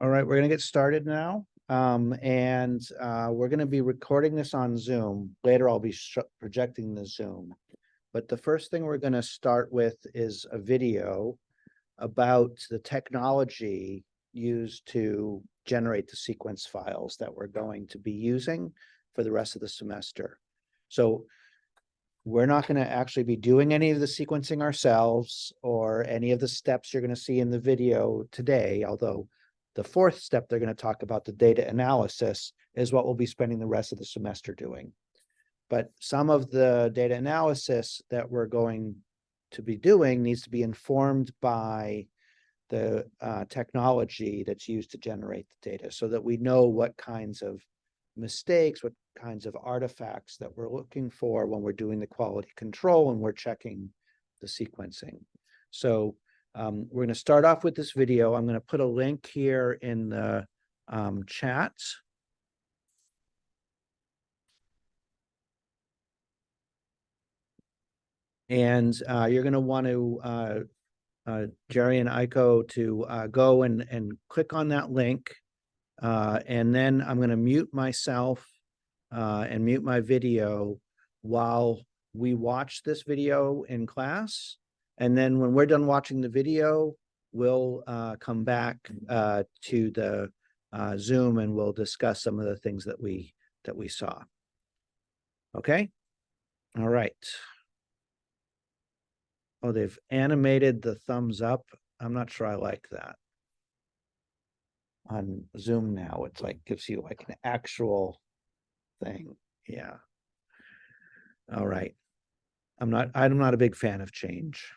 All right, we're going to get started now. We're going to be recording this on Zoom. Later, I'll be projecting the Zoom. But the first thing we're going to start with is a video about the technology used to generate the sequence files that we're going to be using for the rest of the semester. So we're not going to actually be doing any of the sequencing ourselves or any of the steps you're going to see in the video today, although the fourth step they're going to talk about, the data analysis, is what we'll be spending the rest of the semester doing. But some of the data analysis that we're going to be doing needs to be informed by the technology that's used to generate the data so that we know what kinds of mistakes, what kinds of artifacts that we're looking for when we're doing the quality control and we're checking the sequencing. So we're going to start off with this video. I'm going to put a link here in the chat. And you're going to want to, Jerry and Aiko, to go and click on that link. And then I'm going to mute myself and mute my video while we watch this video in class. And then when we're done watching the video, we'll come back to the Zoom and we'll discuss some of the things that we saw. Okay? All right. Oh, they've animated the thumbs up. I'm not sure I like that. On Zoom now, it's like gives you like an actual thing. Yeah. All right. I'm not a big fan of change.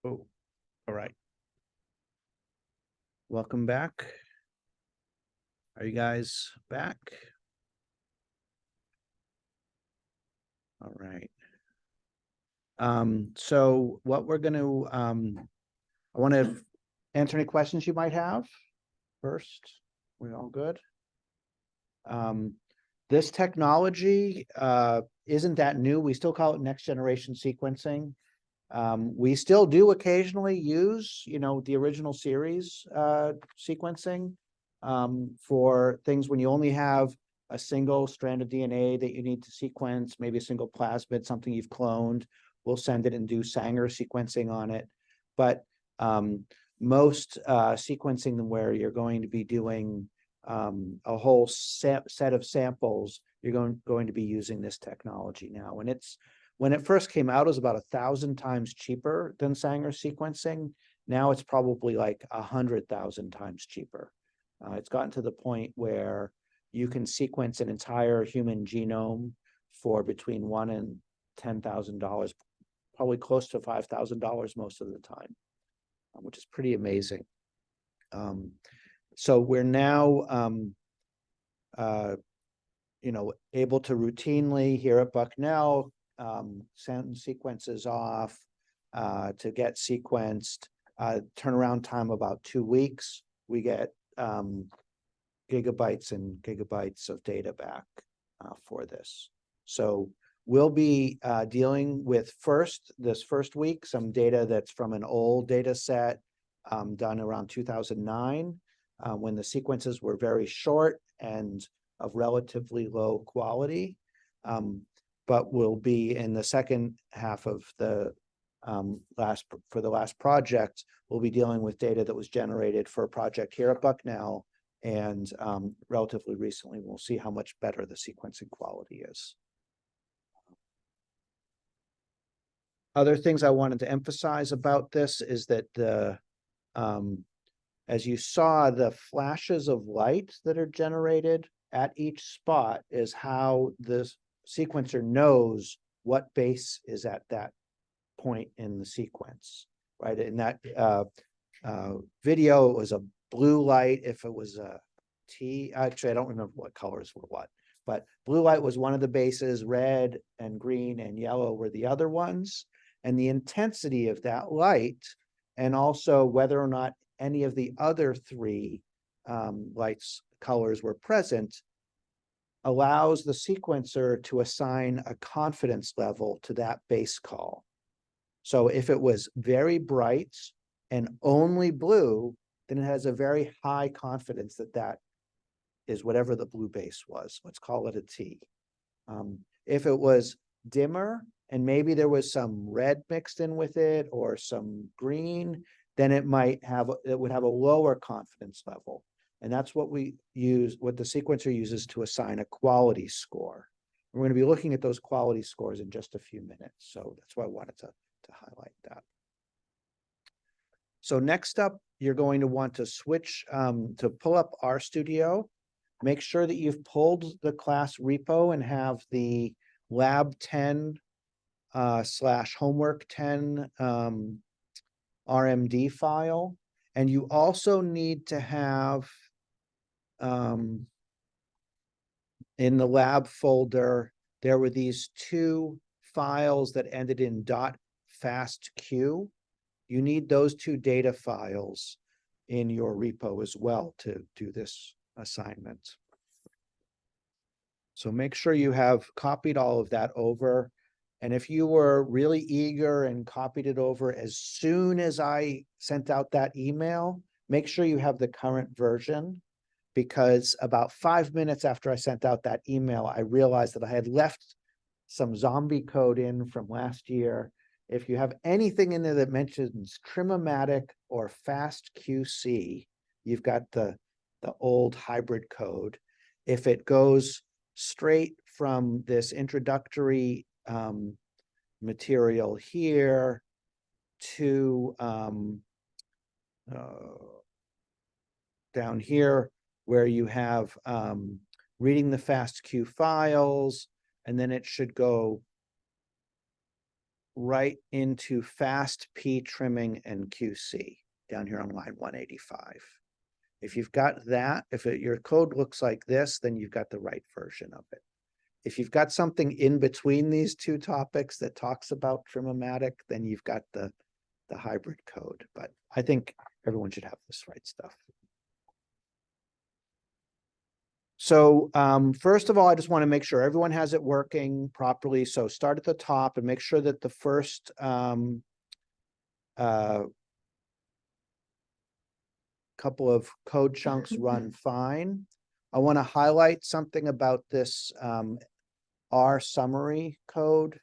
Oh, all right. Welcome back. Are you guys back? All right. So what we're going to, I want to answer any questions you might have first. We all good? This technology isn't that new. We still call it next generation sequencing. We still do occasionally use, the original series sequencing for things when you only have a single strand of DNA that you need to sequence, maybe a single plasmid, something you've cloned. We'll send it and do Sanger sequencing on it. But most sequencing where you're going to be doing a whole set of samples, you're going to be using this technology now. And when it first came out, it was about 1,000 times cheaper than Sanger sequencing. Now it's probably like 100,000 times cheaper. It's gotten to the point where you can sequence an entire human genome for between $1,000 and $10,000, probably close to $5,000 most of the time, which is pretty amazing. So we're now, able to routinely here at Bucknell send sequences off to get sequenced. Turnaround time about 2 weeks. We get gigabytes and gigabytes of data back for this. So we'll be dealing with this first week, some data that's from an old data set done around 2009, when the sequences were very short and of relatively low quality. But we'll be in the second half of the last project, we'll be dealing with data that was generated for a project here at Bucknell, and relatively recently, we'll see how much better the sequencing quality is. Other things I wanted to emphasize about this is that as you saw, the flashes of light that are generated at each spot is how the sequencer knows what base is at that point in the sequence, right? In that video, it was a blue light. If it was a T, actually, I don't remember what colors were what, but blue light was one of the bases, red and green and yellow were the other ones. And the intensity of that light, and also whether or not any of the other three lights colors were present, allows the sequencer to assign a confidence level to that base call. So if it was very bright and only blue, then it has a very high confidence that that is whatever the blue base was. Let's call it a T. If it was dimmer and maybe there was some red mixed in with it or some green, then it would have a lower confidence level. And that's what we use, what the sequencer uses to assign a quality score. We're going to be looking at those quality scores in just a few minutes. So that's why I wanted to highlight that. So next up, you're going to want to switch to pull up RStudio. Make sure that you've pulled the class repo and have the lab 10 / homework 10 RMD file. And you also need to have in the lab folder, there were these 2 files that ended in .fastq. You need those 2 data files in your repo as well to do this assignment. So make sure you have copied all of that over. And if you were really eager and copied it over as soon as I sent out that email, make sure you have the current version, because about 5 minutes after I sent out that email, I realized that I had left some zombie code in from last year. If you have anything in there that mentions Trim-O-Matic or FastQC, you've got the old hybrid code. If it goes straight from this introductory material here to down here, where you have reading the FASTQ files, and then it should go right into fast P trimming and QC down here on line 185. If you've got that, your code looks like this, then you've got the right version of it. If you've got something in between these two topics that talks about Trim-O-Matic, then you've got the hybrid code. But I think everyone should have this right stuff. So first of all, I just want to make sure everyone has it working properly. So start at the top and make sure that the first couple of code chunks run fine. I want to highlight something about this R summary code.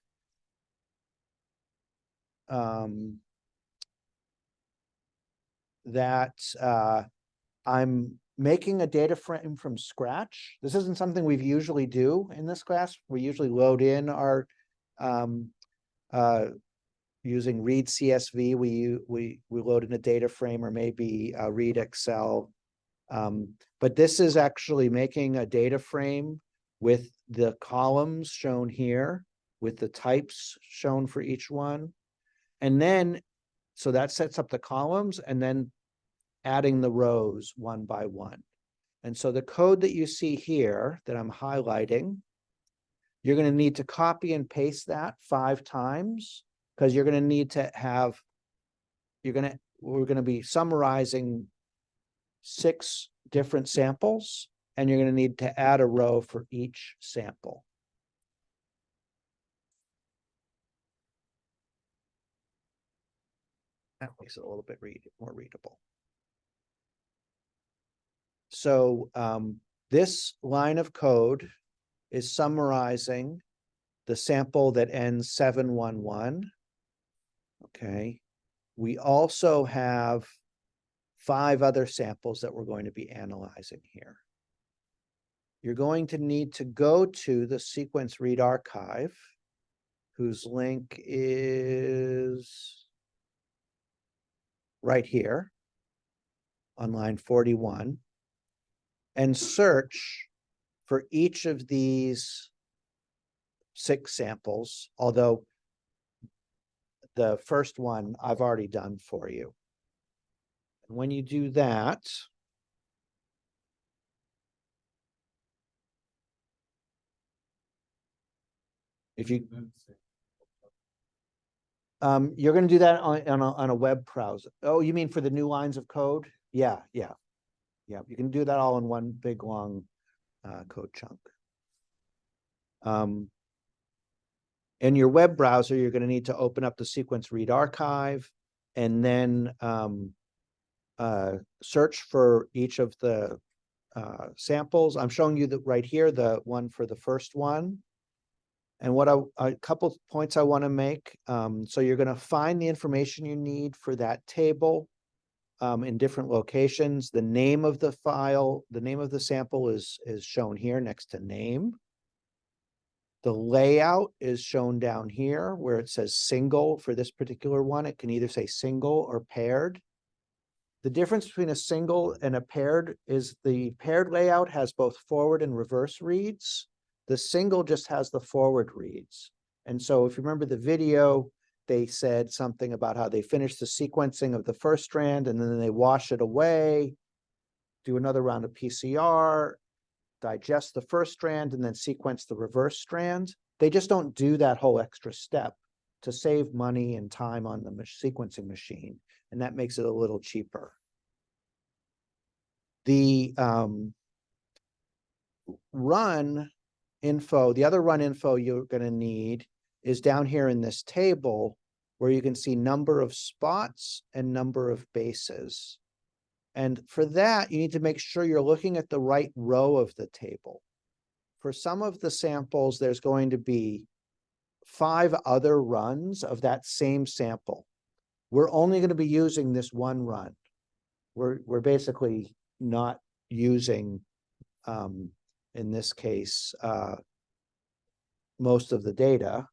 That I'm making a data frame from scratch. This isn't something we usually do in this class. We usually load in our using read CSV. We load in a data frame or maybe read Excel. But this is actually making a data frame with the columns shown here, with the types shown for each one. And then, so that sets up the columns and then adding the rows one by one. And so the code that you see here that I'm highlighting, you're going to need to copy and paste that 5 times because you're going to need to have, we're going to be summarizing 6 different samples, and you're going to need to add a row for each sample. That makes it a little bit more readable. So this line of code is summarizing the sample that ends 711. Okay. We also have 5 other samples that we're going to be analyzing here. You're going to need to go to the sequence read archive, whose link is right here on line 41, and search for each of these 6 samples, although the first one I've already done for you. And when you do that, if you you're going to do that on a web browser. Oh, you mean for the new lines of code? Yeah. You can do that all in one big long code chunk. In your web browser, you're going to need to open up the sequence read archive and then search for each of the samples. I'm showing you right here, the one for the first one. And what a couple points I want to make. So you're going to find the information you need for that table in different locations. The name of the file, the name of the sample is shown here next to name. The layout is shown down here where it says single for this particular one. It can either say single or paired. The difference between a single and a paired is the paired layout has both forward and reverse reads. The single just has the forward reads. And so if you remember the video, they said something about how they finished the sequencing of the first strand and then they wash it away, do another round of PCR, digest the first strand, and then sequence the reverse strand. They just don't do that whole extra step to save money and time on the sequencing machine. And that makes it a little cheaper. The run info, the other run info you're going to need is down here in this table where you can see number of spots and number of bases. And for that, you need to make sure you're looking at the right row of the table. For some of the samples, there's going to be 5 other runs of that same sample. We're only going to be using this one run. We're basically not using, in this case, most of the data.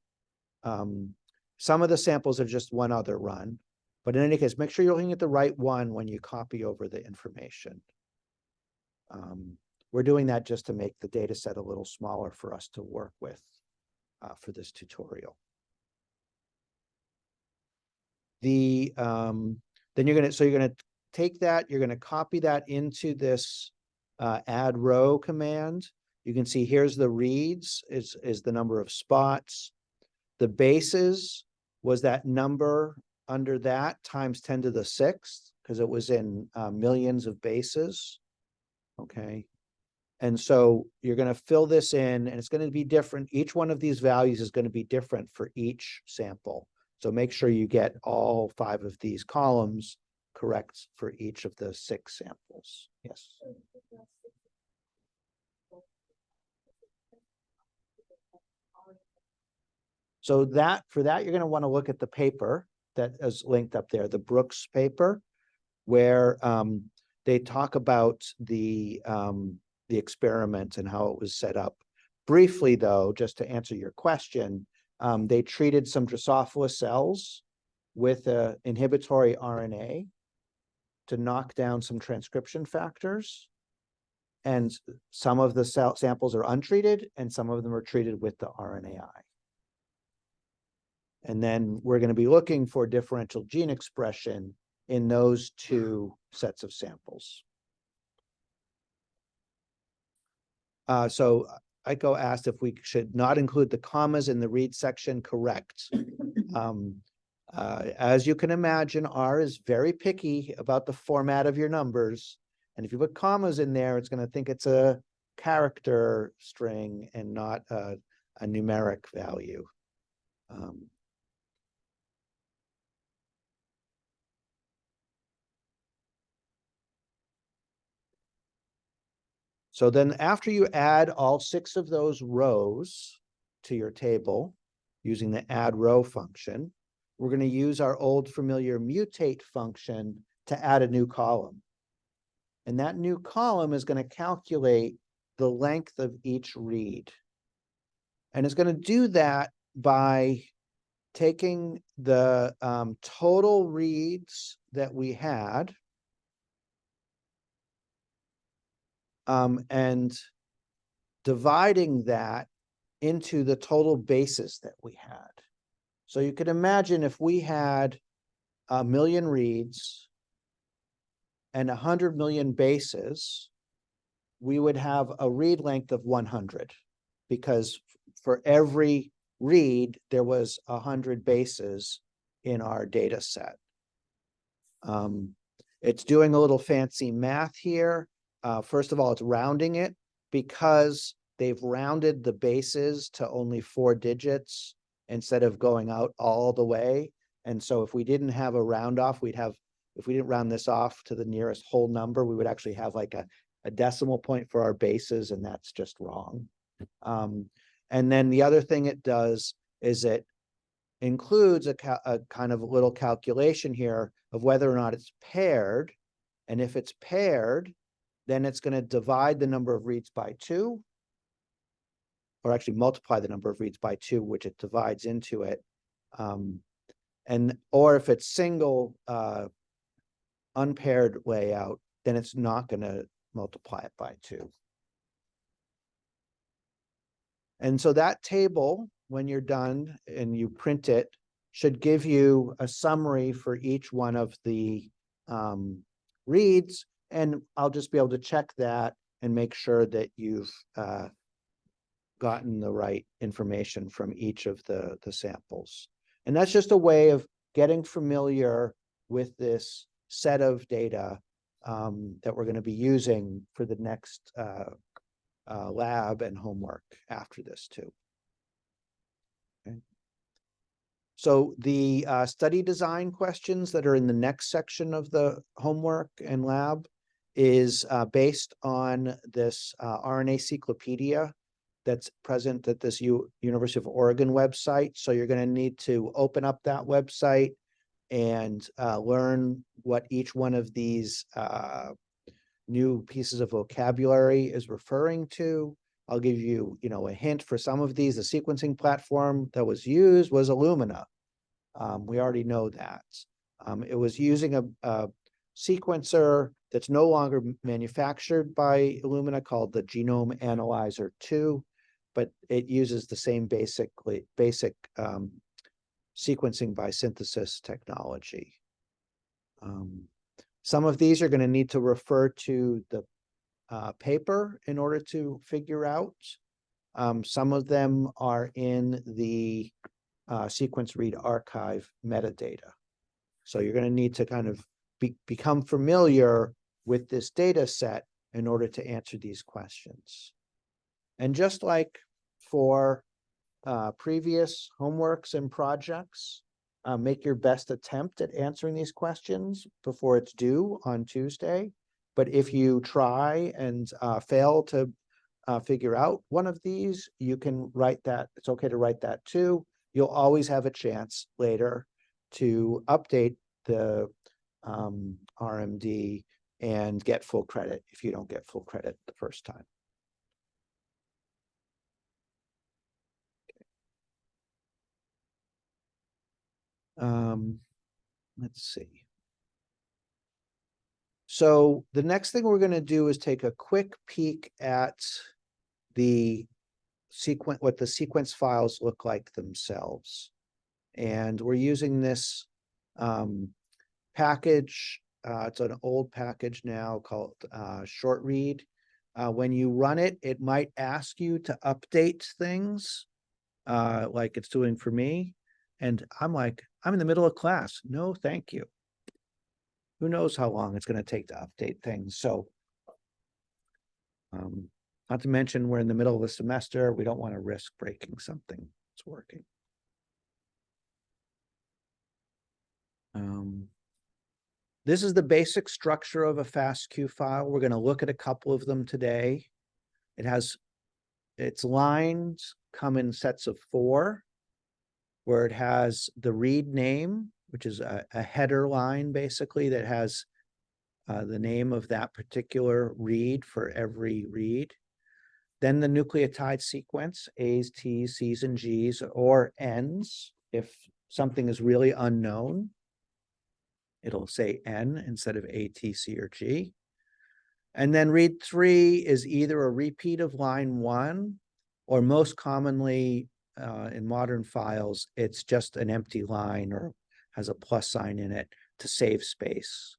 Some of the samples are just one other run, but in any case, make sure you're looking at the right one when you copy over the information. We're doing that just to make the data set a little smaller for us to work with for this tutorial. then you're gonna take that, you're gonna copy that into this add row command. You can see here's the reads is the number of spots. The bases was that number under that times 10 to the 6th, because it was in millions of bases. Okay. And so you're going to fill this in, and it's going to be different. Each one of these values is going to be different for each sample. So make sure you get all 5 of these columns correct for each of the 6 samples. Yes. So for that, you're going to want to look at the paper that is linked up there, the Brooks paper, where they talk about the experiment and how it was set up. Briefly, though, just to answer your question, they treated some Drosophila cells with an inhibitory RNA to knock down some transcription factors. And some of the samples are untreated, and some of them are treated with the RNAi. And then we're going to be looking for differential gene expression in those 2 sets of samples. So Aiko asked if we should not include the commas in the read section. Correct. As you can imagine, R is very picky about the format of your numbers. And if you put commas in there, it's going to think it's a character string and not a numeric value. So then after you add all 6 of those rows to your table using the add row function, we're going to use our old familiar mutate function to add a new column. And that new column is going to calculate the length of each read. And it's going to do that by taking the total reads that we had and dividing that into the total bases that we had. So you could imagine if we had 1 million reads and 100 million bases, we would have a read length of 100, because for every read, there was 100 bases in our data set. It's doing a little fancy math here. First of all, it's rounding it because they've rounded the bases to only 4 digits instead of going out all the way. And so if we didn't have a round off, if we didn't round this off to the nearest whole number, we would actually have like a decimal point for our bases, and that's just wrong. And then the other thing it does is it includes a kind of a little calculation here of whether or not it's paired. And if it's paired, then it's going to divide the number of reads by 2, or actually multiply the number of reads by 2, which it divides into it. Or if it's single unpaired layout, then it's not going to multiply it by 2. And so that table, when you're done and you print it, should give you a summary for each one of the reads. And I'll just be able to check that and make sure that you've gotten the right information from each of the samples. And that's just a way of getting familiar with this set of data that we're going to be using for the next lab and homework after this too. Okay. So the study design questions that are in the next section of the homework and lab is based on this RNA cyclopedia that's present at this University of Oregon website. So you're going to need to open up that website and learn what each one of these new pieces of vocabulary is referring to. I'll give you, a hint for some of these. The sequencing platform that was used was Illumina. We already know that. It was using a sequencer that's no longer manufactured by Illumina called the Genome Analyzer 2, but it uses the same basic sequencing by synthesis technology. Some of these are going to need to refer to the paper in order to figure out. Some of them are in the sequence read archive metadata. So you're going to need to kind of become familiar with this data set in order to answer these questions. And just like for previous homeworks and projects, make your best attempt at answering these questions before it's due on Tuesday. But if you try and fail to figure out one of these, you can write that. It's okay to write that too. You'll always have a chance later to update the RMD and get full credit if you don't get full credit the first time. Let's see. So the next thing we're going to do is take a quick peek at the sequence, what the sequence files look like themselves. And we're using this package. It's an old package now called short read. When you run it, it might ask you to update things like it's doing for me. And I'm like, I'm in the middle of class. No, thank you. Who knows how long it's going to take to update things. So not to mention we're in the middle of a semester. We don't want to risk breaking something that's working. This is the basic structure of a FASTQ file. We're going to look at a couple of them today. Its lines come in sets of 4, where it has the read name, which is a header line, basically, that has the name of that particular read for every read. Then the nucleotide sequence, A's, T's, C's, and G's, or N's. If something is really unknown, it'll say N instead of A, T, C, or G. And then read 3 is either a repeat of line 1, or most commonly in modern files, it's just an empty line or has a plus sign in it to save space.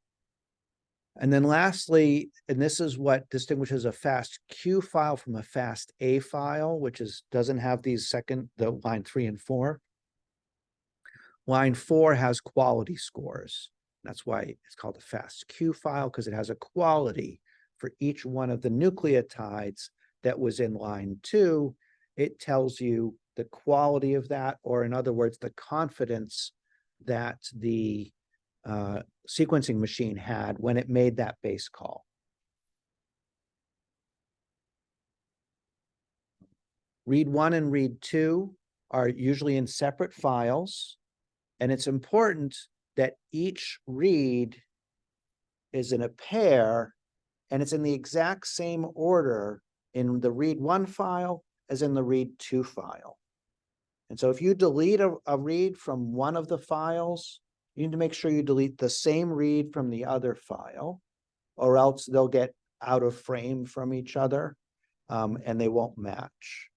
And then lastly, and this is what distinguishes a FASTQ file from a FASTA file, which doesn't have these the line 3 and 4. Line 4 has quality scores. That's why it's called a FASTQ file, because it has a quality for each one of the nucleotides that was in line 2. It tells you the quality of that, or in other words, the confidence that the sequencing machine had when it made that base call. Read 1 and read 2 are usually in separate files, and it's important that each read is in a pair, and it's in the exact same order in the read 1 file as in the read 2 file. And so if you delete a read from one of the files, you need to make sure you delete the same read from the other file, or else they'll get out of frame from each other and they won't match.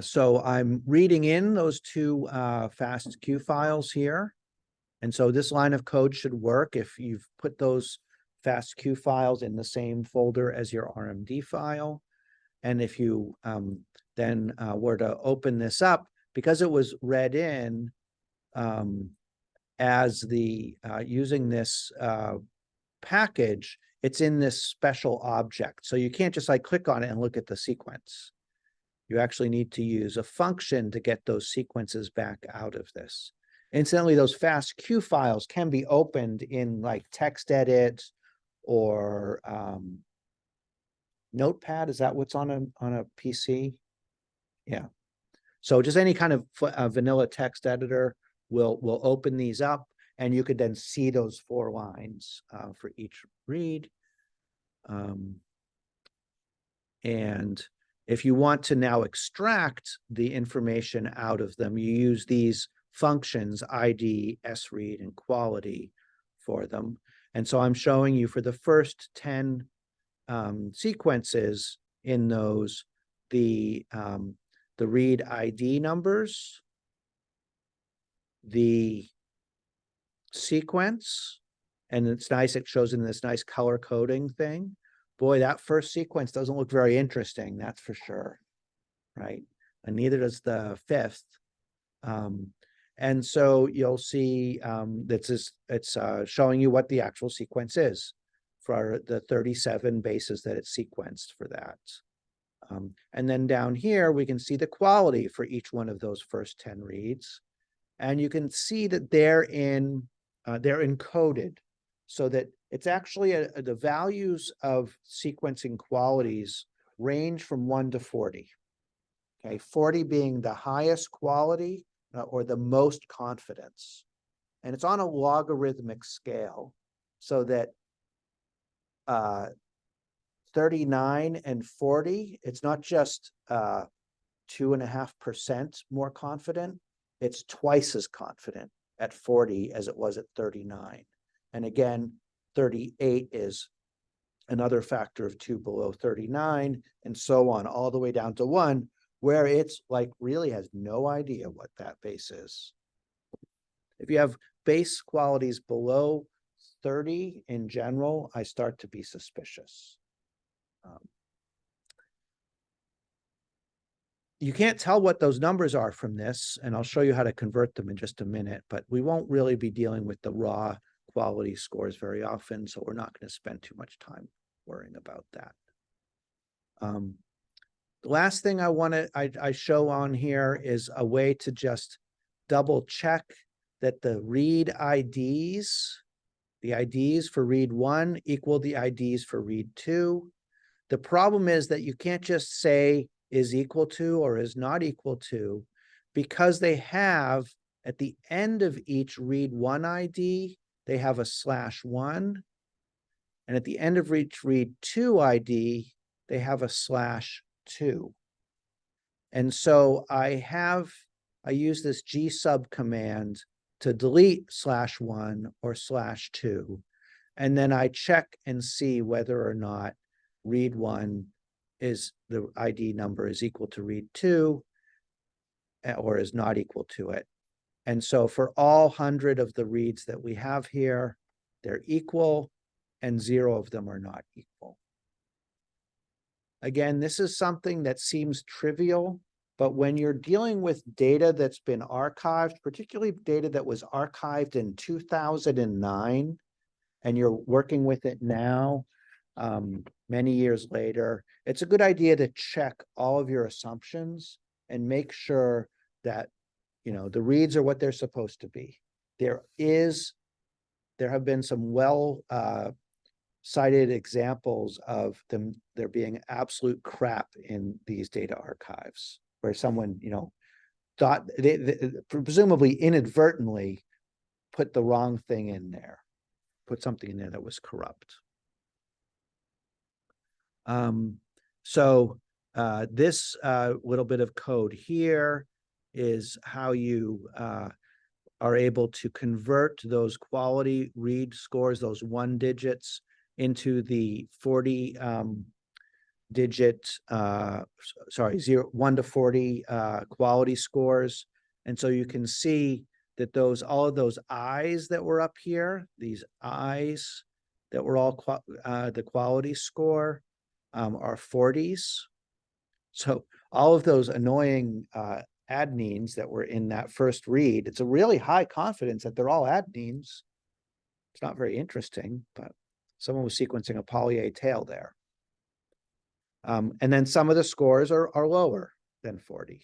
So I'm reading in those 2 FASTQ files here. And so this line of code should work if you've put those FASTQ files in the same folder as your RMD file. And if you then were to open this up, because it was read in as using this package, it's in this special object. So you can't just like click on it and look at the sequence. You actually need to use a function to get those sequences back out of this. Incidentally, those FASTQ files can be opened in like text edit or Notepad. Is that what's on a PC? Yeah. So just any kind of vanilla text editor will open these up, and you could then see those 4 lines for each read. And if you want to now extract the information out of them, you use these functions, ID, sread, and quality for them. And so I'm showing you for the first 10 sequences in those, the the read ID numbers, the sequence, and it's nice, it shows in this nice color coding thing. Boy, that first sequence doesn't look very interesting, that's for sure, right? And neither does the fifth. And so you'll see it's showing you what the actual sequence is for the 37 bases that it's sequenced for that. And then down here, we can see the quality for each one of those first 10 reads. And you can see that they're encoded so that it's actually the values of sequencing qualities range from 1 to 40. Okay, 40 being the highest quality or the most confidence. And it's on a logarithmic scale so that 39 and 40, it's not just 2.5% more confident, it's twice as confident at 40 as it was at 39. And again, 38 is another factor of 2 below 39, and so on, all the way down to 1, where it's like really has no idea what that base is. If you have base qualities below 30 in general, I start to be suspicious. You can't tell what those numbers are from this, and I'll show you how to convert them in just a minute, but we won't really be dealing with the raw quality scores very often, so we're not going to spend too much time worrying about that. The last thing I show on here is a way to just double check that the read IDs, the IDs for read 1 equal the IDs for read 2. The problem is that you can't just say is equal to or is not equal to, because they have at the end of each read 1 ID, they have a /1. And at the end of each read 2 ID, they have a /2. And so I use this gsub command to delete /1 or /2. And then I check and see whether or not read 1 is the ID number is equal to read 2 or is not equal to it. And so for all 100 of the reads that we have here, they're equal and 0 of them are not equal. Again, this is something that seems trivial, but when you're dealing with data that's been archived, particularly data that was archived in 2009, and you're working with it now, many years later, it's a good idea to check all of your assumptions and make sure that, you know, the reads are what they're supposed to be. There have been some cited examples of there being absolute crap in these data archives, where someone, you know, thought they presumably inadvertently put the wrong thing in there, put something in there that was corrupt. This little bit of code here is how you are able to convert those quality read scores, those 1 digits, into the 40 digit, 1 to 40 quality scores. And so you can see that all of those I's that were up here, these I's that were all the quality score, are 40s. So all of those annoying adenines that were in that first read, it's a really high confidence that they're all adenines. It's not very interesting, but someone was sequencing a poly A tail there. And then some of the scores are lower than 40.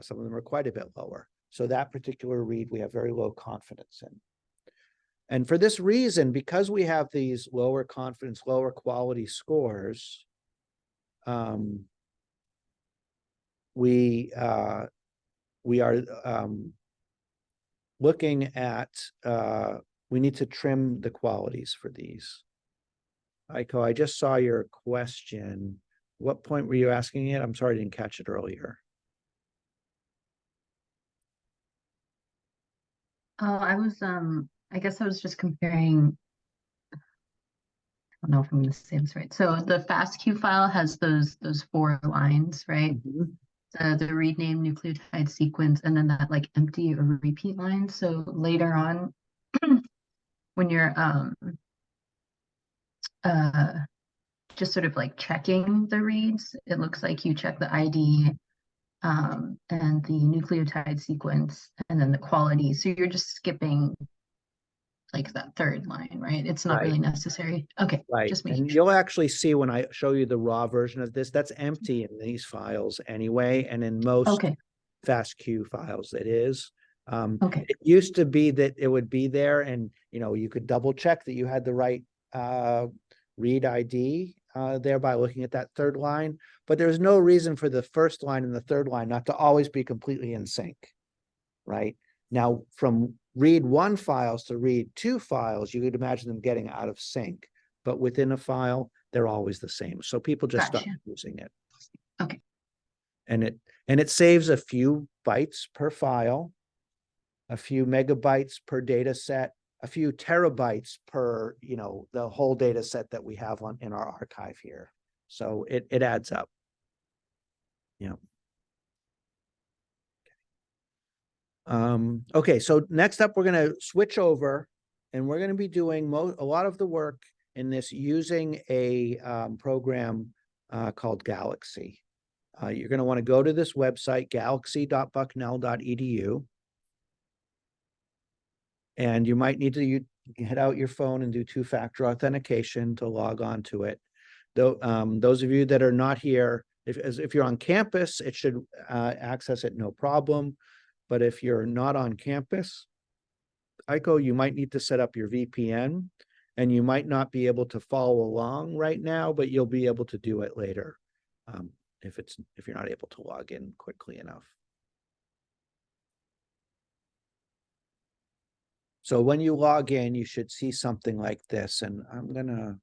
Some of them are quite a bit lower. So that particular read, we have very low confidence in. And for this reason, because we have these lower confidence, lower quality scores, we are looking at, we need to trim the qualities for these. Aiko, I just saw your question. What point were you asking it? I'm sorry, I didn't catch it earlier. Oh, I guess I was just comparing. I don't know if I'm going to say this right. So the FASTQ file has those 4 lines, right? Mm-hmm. the read name, nucleotide sequence, and then that like empty or repeat line. So later on, when you're uh just sort of like checking the reads, it looks like you check the ID and the nucleotide sequence and then the quality. So you're just skipping like that third line, right? It's not Right. really necessary. Okay, Right. just making And sure. you'll actually see when I show you the raw version of this, that's empty in these files anyway. And in most Okay, FASTQ files, it is. okay, It used to be that it would be there and, you know, you could double check that you had the right read ID there by looking at that third line. But there's no reason for the first line and the third line not to always be completely in sync, right? Now, from read one files to read two files, you could imagine them getting out of sync, but within a file, they're always the same. So people just stop gotcha. using it. Okay, And it saves a few bytes per file, a few megabytes per data set, a few terabytes per, you know, the whole data set that we have on in our archive here. So it adds up. Yeah. Okay, so next up, we're going to switch over and we're going to be doing a lot of the work in this using a program called Galaxy. You're going to want to go to this website, galaxy.bucknell.edu. And you might need to get out your phone and do two-factor authentication to log on to it. Though, those of you that are not here, if you're on campus, it should access it no problem. But if you're not on campus, Aiko, you might need to set up your VPN and you might not be able to follow along right now, but you'll be able to do it later if you're not able to log in quickly enough. So when you log in, you should see something like this, and I'm gonna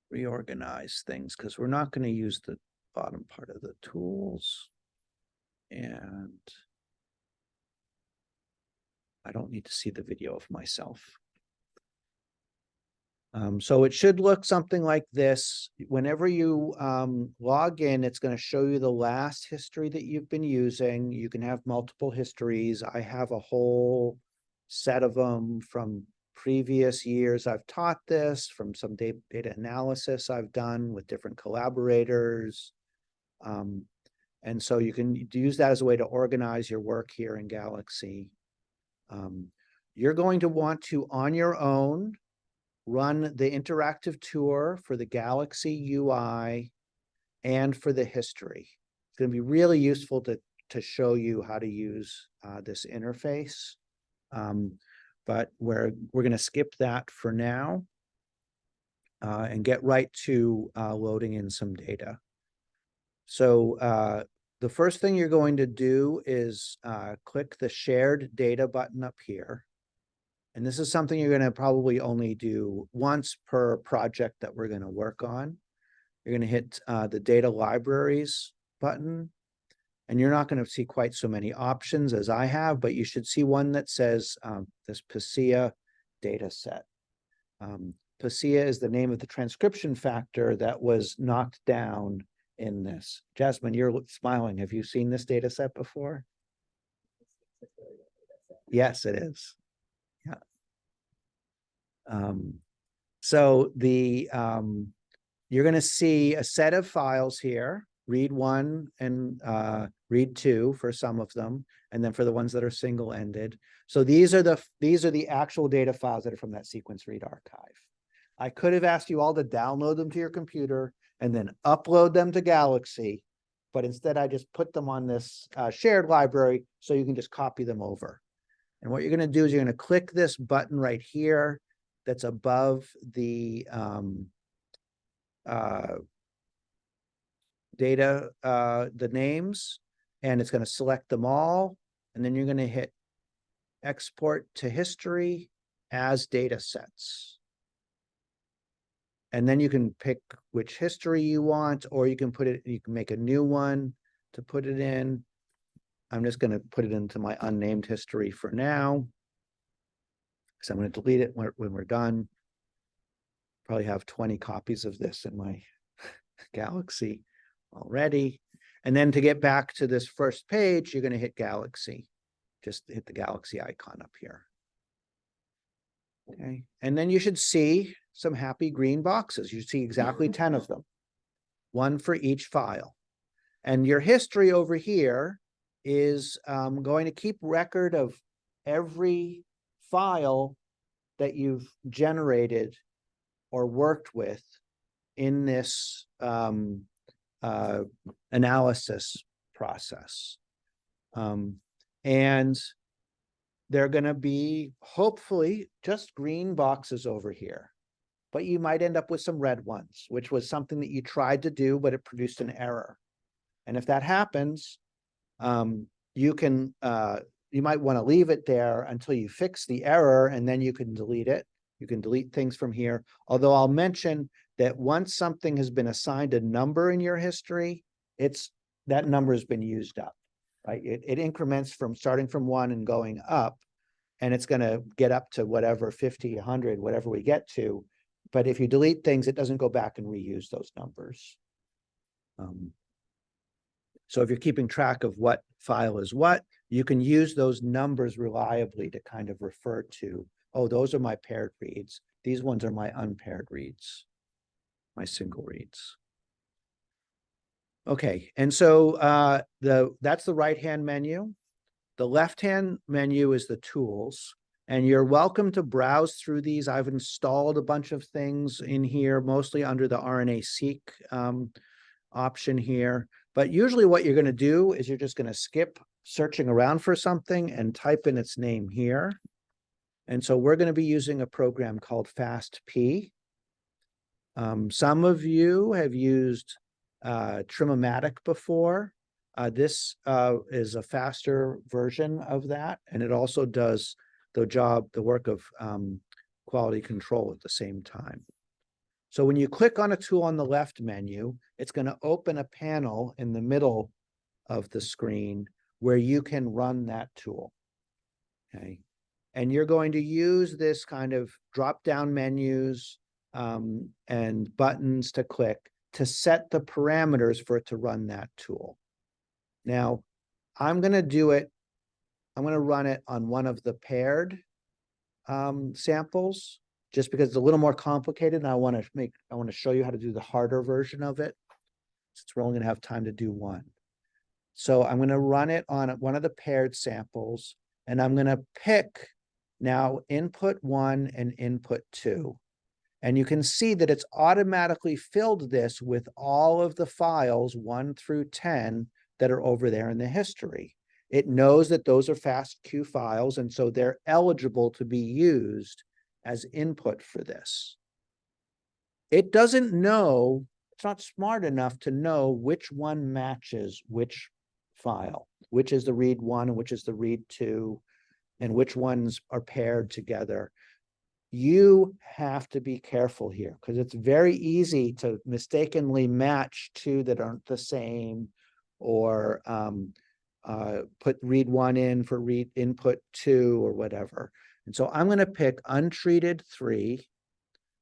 reorganize things because we're not going to use the bottom part of the tools. And I don't need to see the video of myself. So it should look something like this. Whenever you log in, it's going to show you the last history that you've been using. You can have multiple histories. I have a whole set of them from previous years. I've taught this from some data analysis I've done with different collaborators. And so you can use that as a way to organize your work here in Galaxy. You're going to want to, on your own, run the interactive tour for the Galaxy UI and for the history. It's going to be really useful to show you how to use this interface. But we're going to skip that for now and get right to loading in some data. So the first thing you're going to do is click the shared data button up here. And this is something you're going to probably only do once per project that we're going to work on. You're going to hit the data libraries button. And you're not going to see quite so many options as I have, but you should see one that says this PASEA data set. PASEA is the name of the transcription factor that was knocked down in this. Jasmine, you're smiling. Have you seen this data set before? Yes, it is. Yeah. So you're going to see a set of files here, read one and read two for some of them, and then for the ones that are single-ended. So these are the actual data files that are from that sequence read archive. I could have asked you all to download them to your computer and then upload them to Galaxy, but instead I just put them on this shared library so you can just copy them over. And what you're going to do is you're going to click this button right here that's above the data, the names, and it's going to select them all. And then you're going to hit export to history as data sets. And then you can pick which history you want, or you can make a new one to put it in. I'm just going to put it into my unnamed history for now, because I'm going to delete it when we're done. Probably have 20 copies of this in my Galaxy already. And then to get back to this first page, you're going to hit Galaxy. Just hit the Galaxy icon up here. Okay, and then you should see some happy green boxes. You see exactly 10 of them, one for each file. And your history over here is going to keep record of every file that you've generated or worked with in this analysis process. And they're going to be hopefully just green boxes over here, but you might end up with some red ones, which was something that you tried to do, but it produced an error. And if that happens, you might want to leave it there until you fix the error, and then you can delete it. You can delete things from here. Although I'll mention that once something has been assigned a number in your history, that number has been used up, right? It increments from starting from 1 and going up, and it's going to get up to whatever, 50, 100, whatever we get to. But if you delete things, it doesn't go back and reuse those numbers. So if you're keeping track of what file is what, you can use those numbers reliably to kind of refer to, oh, those are my paired reads. These ones are my unpaired reads, my single reads. Okay, and so that's the right-hand menu. The left-hand menu is the tools, and you're welcome to browse through these. I've installed a bunch of things in here, mostly under the RNA-seq option here. But usually what you're going to do is you're just going to skip searching around for something and type in its name here. And so we're going to be using a program called FastP. Some of you have used Trim-O-Matic before. This is a faster version of that, and it also does the work of quality control at the same time. So when you click on a tool on the left menu, it's going to open a panel in the middle of the screen where you can run that tool. Okay, and you're going to use this kind of drop-down menus and buttons to click to set the parameters for it to run that tool. Now, I'm going to run it on one of the paired samples, just because it's a little more complicated, and I want to show you how to do the harder version of it, since we're only going to have time to do one. So I'm going to run it on one of the paired samples, and I'm going to pick now input 1 and input 2. And you can see that it's automatically filled this with all of the files 1 through 10 that are over there in the history. It knows that those are FASTQ files, and so they're eligible to be used as input for this. It doesn't know, it's not smart enough to know which one matches which file, which is the read 1 and which is the read 2, and which ones are paired together. You have to be careful here, because it's very easy to mistakenly match 2 that aren't the same, or put read 1 in for read input 2 or whatever. And so I'm going to pick untreated 3,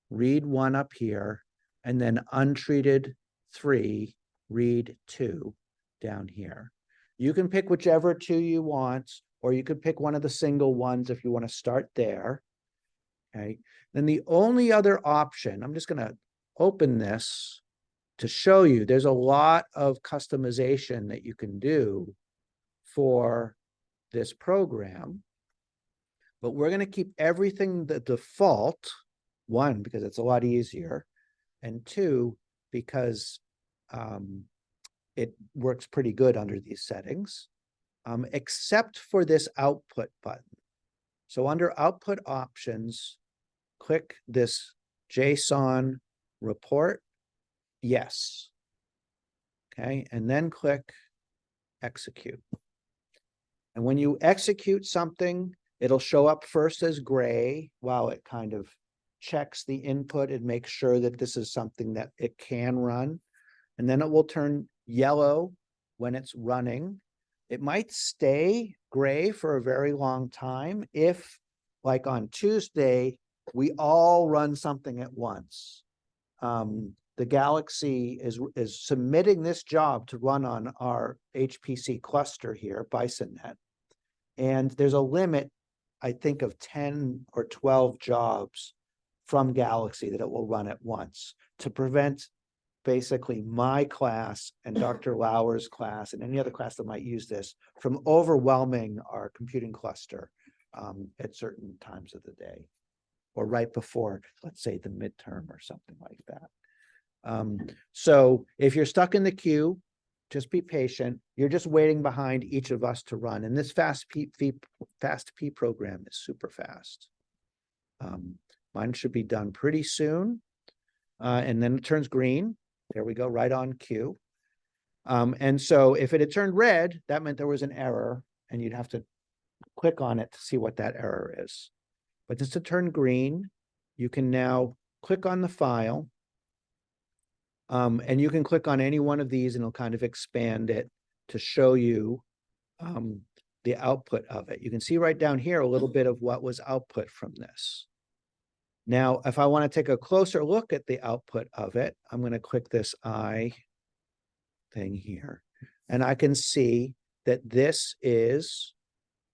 read 1 up here, and then untreated 3, read 2 down here. You can pick whichever 2 you want, or you could pick one of the single ones if you want to start there. Okay. Then the only other option, I'm just going to open this to show you, there's a lot of customization that you can do for this program. But we're going to keep everything the default, 1, because it's a lot easier, and 2, because it works pretty good under these settings, except for this output button. So under output options, click this JSON report, yes. Okay, and then click execute. And when you execute something, it'll show up first as gray while it kind of checks the input and makes sure that this is something that it can run. And then it will turn yellow when it's running. It might stay gray for a very long time if, like on Tuesday, we all run something at once. the Galaxy is submitting this job to run on our HPC cluster here, BisonNet. And there's a limit, I think, of 10 or 12 jobs from Galaxy that it will run at once to prevent basically my class and Dr. Lauer's class and any other class that might use this from overwhelming our computing cluster at certain times of the day, or right before, let's say, the midterm or something like that. So if you're stuck in the queue, just be patient. You're just waiting behind each of us to run. And this FastP program is super fast. Mine should be done pretty soon. And then it turns green. There we go, right on cue. And so if it had turned red, that meant there was an error, and you'd have to click on it to see what that error is. But just to turn green, you can now click on the file. And you can click on any one of these and it'll kind of expand it to show you the output of it. You can see right down here a little bit of what was output from this. Now, if I want to take a closer look at the output of it, I'm going to click this I thing here, and I can see that this is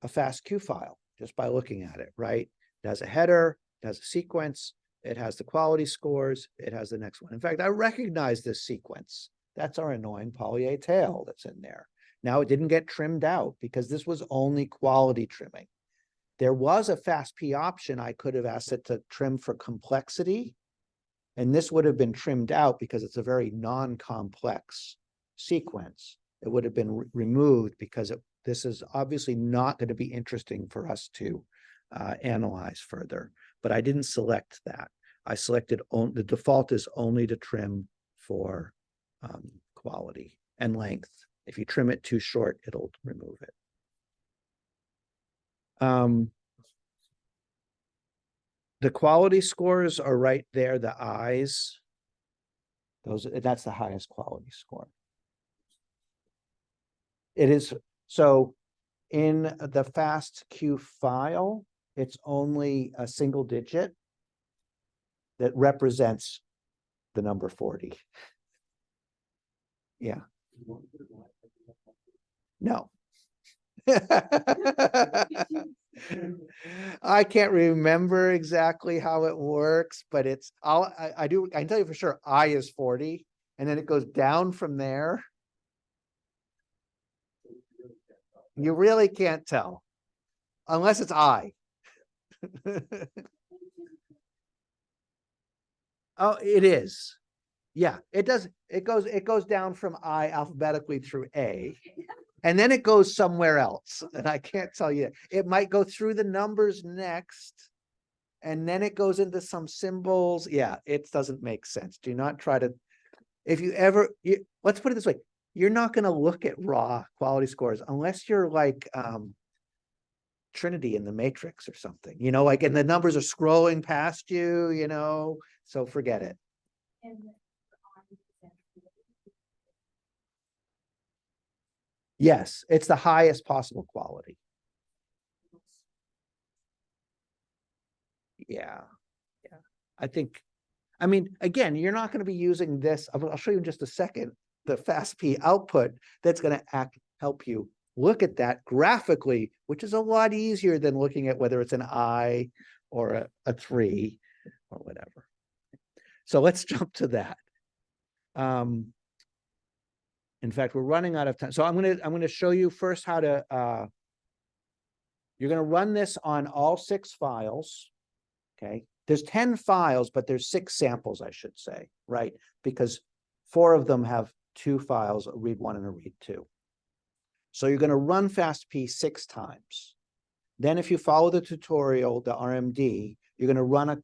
a FASTQ file just by looking at it, right? It has a header, it has a sequence, it has the quality scores, it has the next one. In fact, I recognize this sequence. That's our annoying poly A tail that's in there. Now, it didn't get trimmed out because this was only quality trimming. There was a FastP option. I could have asked it to trim for complexity, and this would have been trimmed out because it's a very non-complex sequence. It would have been removed because this is obviously not going to be interesting for us to analyze further. But I didn't select that. I selected the default is only to trim for quality and length. If you trim it too short, it'll remove it. The quality scores are right there, the eyes. That's the highest quality score. It is, so in the FastQ file, it's only a single digit that represents the number 40. Yeah. No. I can't remember exactly how it works, but it's I can tell you for sure I is 40, and then it goes down from there. You really can't tell unless it's I. Oh, it is. Yeah, it does. It goes down from I alphabetically through A. And then it goes somewhere else. And I can't tell you. It might go through the numbers next. And then it goes into some symbols. Yeah, it doesn't make sense. Do not try to, if you ever, let's put it this way. You're not going to look at raw quality scores unless you're like Trinity in the Matrix or something, you know, like, and the numbers are scrolling past you, you know, so forget it. Yes, it's the highest possible quality. Yeah. Yeah. I think, I mean, again, you're not going to be using this. I'll show you in just a second, the FastP output that's going to help you look at that graphically, which is a lot easier than looking at whether it's an I or a 3 or whatever. So let's jump to that. In fact, we're running out of time. So I'm going to show you first how to, you're going to run this on all 6 files. Okay. There's 10 files, but there's 6 samples, I should say, right? Because 4 of them have 2 files, a read 1 and a read 2. So you're going to run FastP 6 times. Then if you follow the tutorial, the RMD, you're going to run a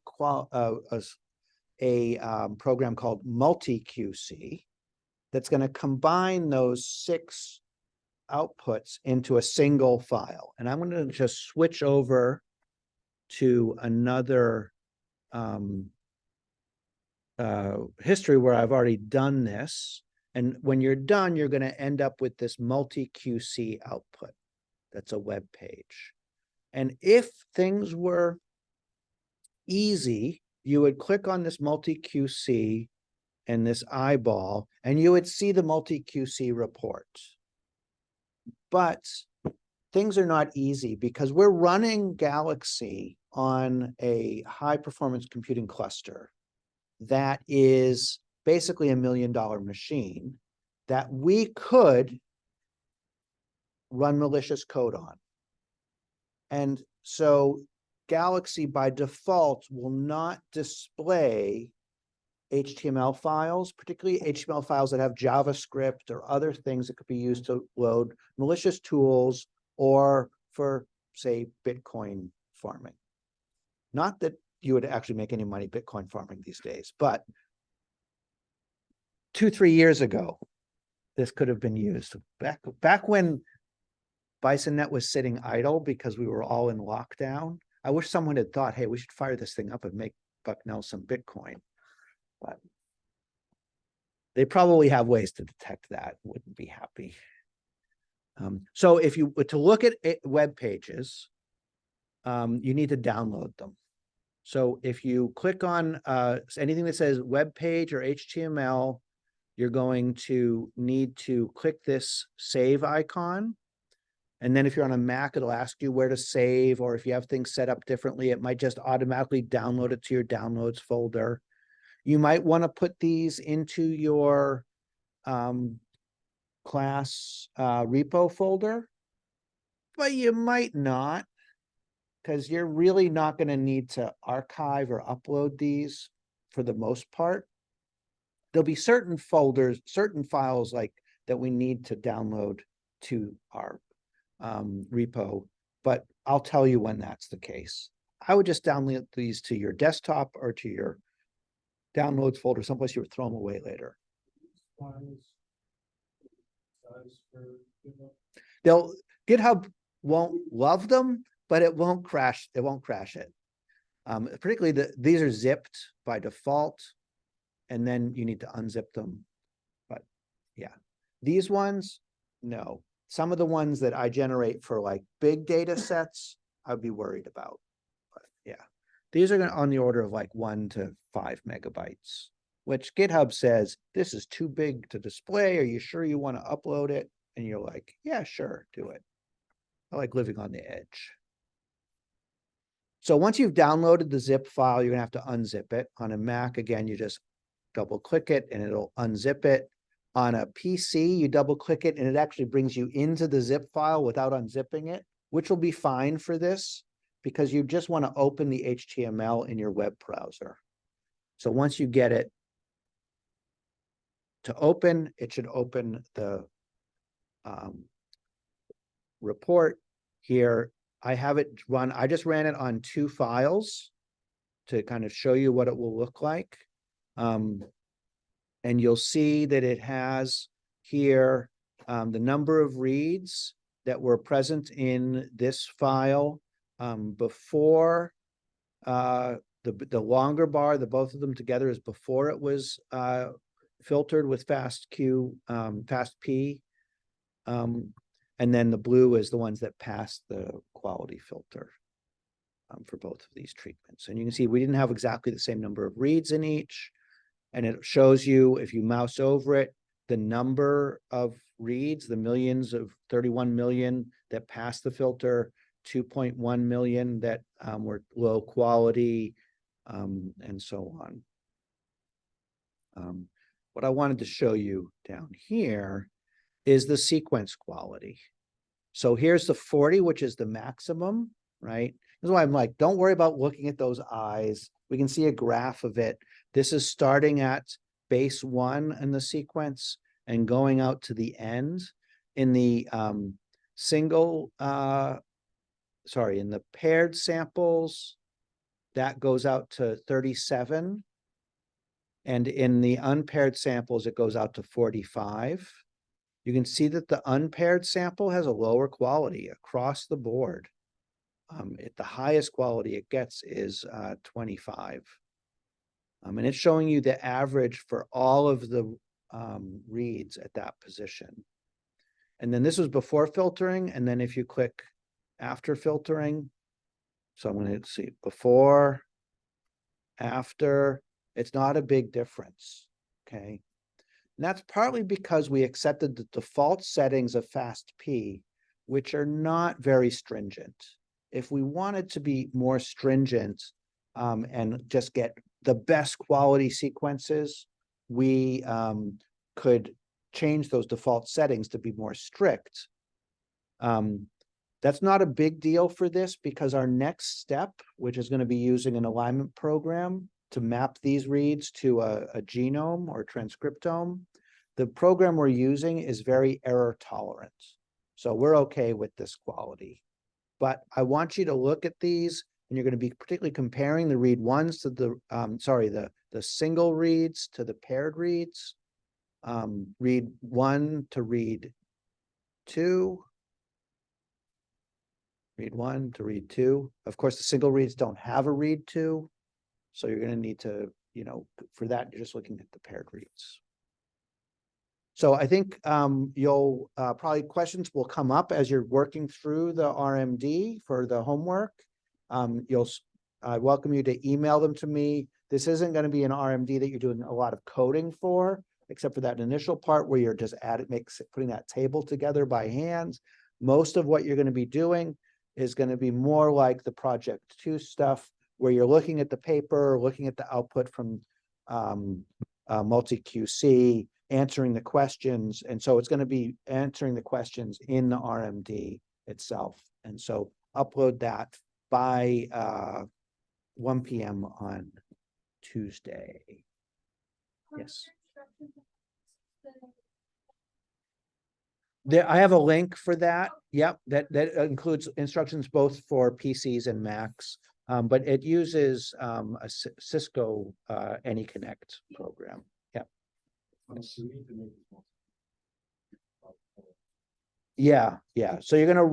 program called multi-QC that's going to combine those 6 outputs into a single file. And I'm going to just switch over to another history where I've already done this. And when you're done, you're going to end up with this multi-QC output. That's a web page. And if things were easy, you would click on this multi-QC and this eyeball, and you would see the multi-QC report. But things are not easy because we're running Galaxy on a high performance computing cluster that is basically $1 million machine that we could run malicious code on. And so Galaxy by default will not display HTML files, particularly HTML files that have JavaScript or other things that could be used to load malicious tools or for, say, Bitcoin farming. Not that you would actually make any money Bitcoin farming these days, but 2-3 years ago, this could have been used. Back when BisonNet was sitting idle because we were all in lockdown, I wish someone had thought, hey, we should fire this thing up and make Bucknell some Bitcoin. But they probably have ways to detect that. Wouldn't be happy. So if you were to look at web pages, you need to download them. So if you click on anything that says web page or HTML, you're going to need to click this save icon. And then if you're on a Mac, it'll ask you where to save, or if you have things set up differently, it might just automatically download it to your downloads folder. You might want to put these into your class repo folder, but you might not, because you're really not going to need to archive or upload these for the most part. There'll be certain folders, certain files like that we need to download to our repo, but I'll tell you when that's the case. I would just download these to your desktop or to your downloads folder, someplace you would throw them away later. GitHub won't love them, but it won't crash. It won't crash it. Particularly these are zipped by default, and then you need to unzip them. But yeah, these ones, no. Some of the ones that I generate for like big data sets, I'd be worried about. But yeah, these are on the order of like 1 to 5 megabytes, which GitHub says, this is too big to display. Are you sure you want to upload it? And you're like, yeah, sure, do it. I like living on the edge. So once you've downloaded the zip file, you're gonna have to unzip it. On a Mac, again, you just double click it and it'll unzip it. On a PC, you double click it and it actually brings you into the zip file without unzipping it, which will be fine for this because you just want to open the HTML in your web browser. So once you get it to open, it should open the report here. I have it run, I just ran it on 2 files to kind of show you what it will look like. And you'll see that it has here the number of reads that were present in this file before the longer bar, the both of them together is before it was filtered with FastQ, FastP. And then the blue is the ones that passed the quality filter for both of these treatments. And you can see we didn't have exactly the same number of reads in each. And it shows you, if you mouse over it, the number of reads, the millions of 31 million that passed the filter, 2.1 million that were low quality, and so on. What I wanted to show you down here is the sequence quality. So here's the 40, which is the maximum, right? That's why I'm like, don't worry about looking at those eyes. We can see a graph of it. This is starting at base 1 in the sequence and going out to the end. In the in the paired samples, that goes out to 37. And in the unpaired samples, it goes out to 45. You can see that the unpaired sample has a lower quality across the board. The highest quality it gets is 25. And it's showing you the average for all of the reads at that position. And then this was before filtering. And then if you click after filtering, so I'm going to see before, after, it's not a big difference. okay? And that's partly because we accepted the default settings of FAST-P, which are not very stringent. If we wanted to be more stringent and just get the best quality sequences, we could change those default settings to be more strict. That's not a big deal for this because our next step, which is going to be using an alignment program to map these reads to a genome or transcriptome, the program we're using is very error tolerant. So we're okay with this quality. But I want you to look at these, and you're going to be particularly comparing the read ones to the single reads to the paired reads, read 1 to read 2, read 1 to read 2. Of course, the single reads don't have a read 2. So you're going to need to, for that, you're just looking at the paired reads. So I think you'll probably questions will come up as you're working through the RMD for the homework. I welcome you to email them to me. This isn't going to be an RMD that you're doing a lot of coding for, except for that initial part where you're just putting that table together by hand. Most of what you're going to be doing is going to be more like the Project 2 stuff, where you're looking at the paper, looking at the output from multi-QC, answering the questions. And so it's going to be answering the questions in the RMD itself. And so upload that by 1 p.m. on Tuesday. Yes. There, I have a link for that. Yep, that includes instructions both for PCs and Macs, but it uses a Cisco AnyConnect program. Yep. Yes. Yeah. So you're gonna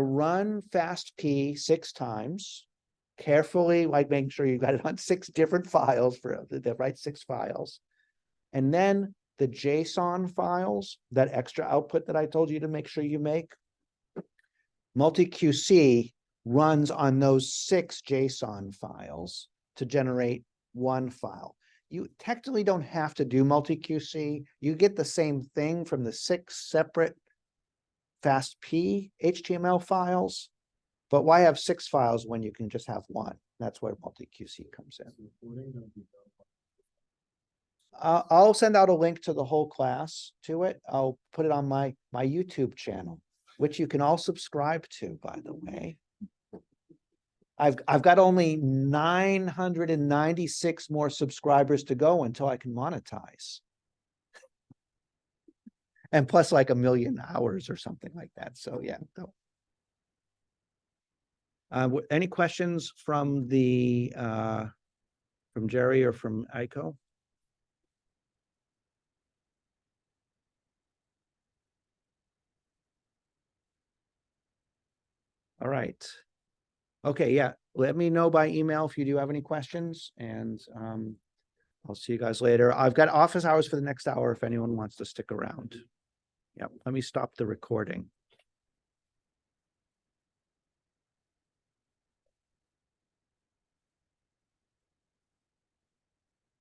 run FAST-P 6 times, carefully, like making sure you got it on 6 different files for the right 6 files, and then the JSON files, that extra output that I told you to make sure you make, multi-QC runs on those 6 JSON files to generate 1 file. You technically don't have to do multi-QC. You get the same thing from the 6 separate FAST-P HTML files, but why have 6 files when you can just have 1? That's where multi-QC comes in. I'll send out a link to the whole class to it. I'll put it on my YouTube channel, which you can all subscribe to, by the way. I've got only 996 more subscribers to go until I can monetize. And plus like 1 million hours or something like that. So yeah. Any questions from from Jerry or from Aiko? All right. Okay, yeah. Let me know by email if you do have any questions, and I'll see you guys later. I've got office hours for the next hour if anyone wants to stick around. Yep, let me stop the recording.